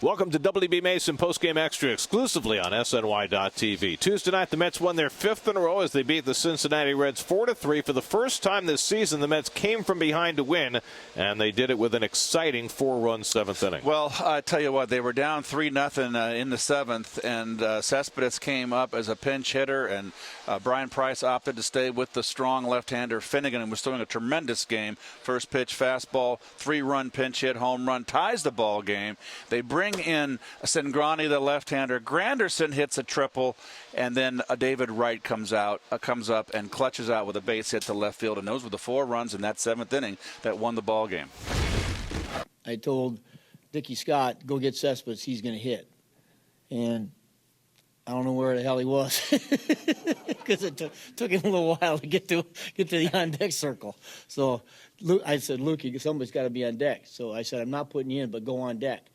Welcome to WB Mason Postgame Extra exclusively on SNY.TV. Tuesday night, the Mets won their fifth in a row as they beat the Cincinnati Reds 4-3. For the first time this season, the Mets came from behind to win, and they did it with an exciting 4-run seventh inning. Well, I tell you what, they were down 3-0 in the seventh, and Cespedes came up as a pinch hitter, and Brian Price opted to stay with the strong left-hander Finnegan, and was throwing a tremendous game. First pitch, fastball, 3-run pinch hit, home run, ties the ball game. They bring in Sengrani, the left-hander. Granderson hits a triple, and then David Wright comes up and clutches out with a base hit to left field. And those were the 4 runs in that seventh inning that won the ball game. I told Dickie Scott, go get Cespedes, he's going to hit. And I don't know where the hell he was because it took him a little while to get to the on-deck circle. So I said, Luke, somebody's got to be on deck. So I said, I'm not putting you in, but go on deck.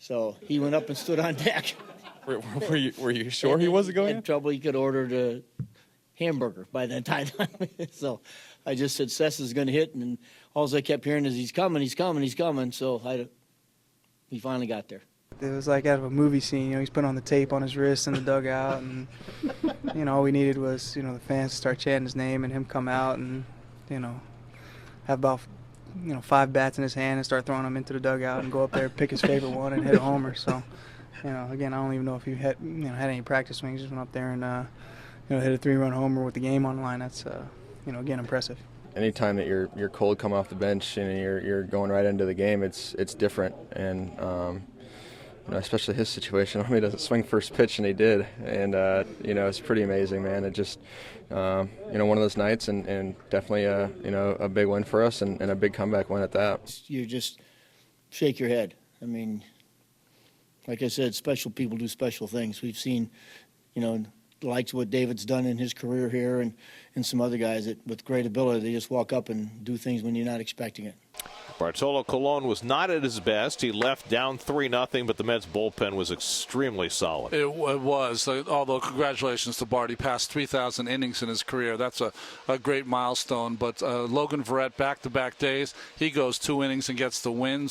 So he went up and stood on deck. Were you sure he wasn't going in? Trouble, he could order the hamburger by that time. So I just said, Cess is going to hit, and all I kept hearing is, he's coming, he's coming, he's coming. So we finally got there. It was like out of a movie scene. You know, he's putting on the tape on his wrist in the dugout, and all we needed was the fans to start chanting his name and him come out and have about 5 bats in his hand and start throwing them into the dugout and go up there, pick his favorite one, and hit a homer. So, again, I don't even know if he had any practice swings. Just went up there and hit a 3-run homer with the game on the line. That's again, impressive. Anytime that you're cold coming off the bench and you're going right into the game, it's different. And especially his situation. He doesn't swing first pitch, and he did. And it's pretty amazing, man. It just one of those nights, and definitely a big win for us, and a big comeback win at that. You just shake your head. I mean, like I said, special people do special things. We've seen, the likes of what David's done in his career here, and some other guys that with great ability, they just walk up and do things when you're not expecting it. Bartolo Colon was not at his best. He left down 3-0, but the Mets bullpen was extremely solid. It was, although congratulations to Bart. He passed 3,000 innings in his career. That's a great milestone. But Logan Verrett, back-to-back days, he goes 2 innings and gets the win.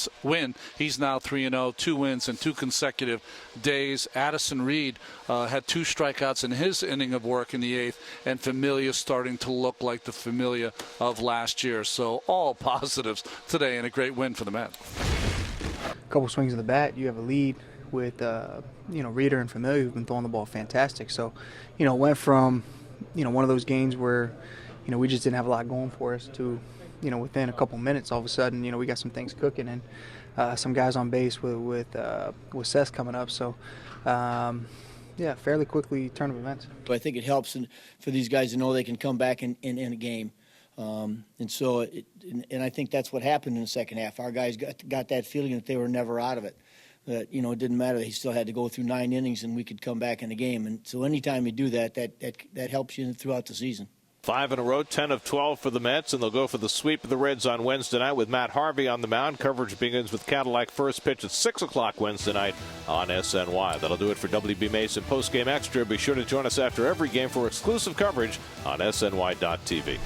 He's now 3-0, 2 wins in 2 consecutive days. Addison Reed had 2 strikeouts in his inning of work in the 8th, and Familia starting to look like the Familia of last year. So all positives today, and a great win for the Mets. A couple swings of the bat, you have a lead with Reeder and Familia, who've been throwing the ball fantastic. So it went from one of those games where we just didn't have a lot going for us to within a couple minutes, all of a sudden we got some things cooking, and some guys on base with Seth coming up. So fairly quickly turn of events. But I think it helps for these guys to know they can come back in a game. And I think that's what happened in the second half. Our guys got that feeling that they were never out of it. That it didn't matter. He still had to go through 9 innings, and we could come back in the game. And so anytime you do that, that helps you throughout the season. 5 in a row, 10 of 12 for the Mets, and they'll go for the sweep of the Reds on Wednesday night with Matt Harvey on the mound. Coverage begins with Cadillac first pitch at 6 o'clock Wednesday night on SNY. That'll do it for WB Mason Postgame Extra. Be sure to join us after every game for exclusive coverage on SNY.TV.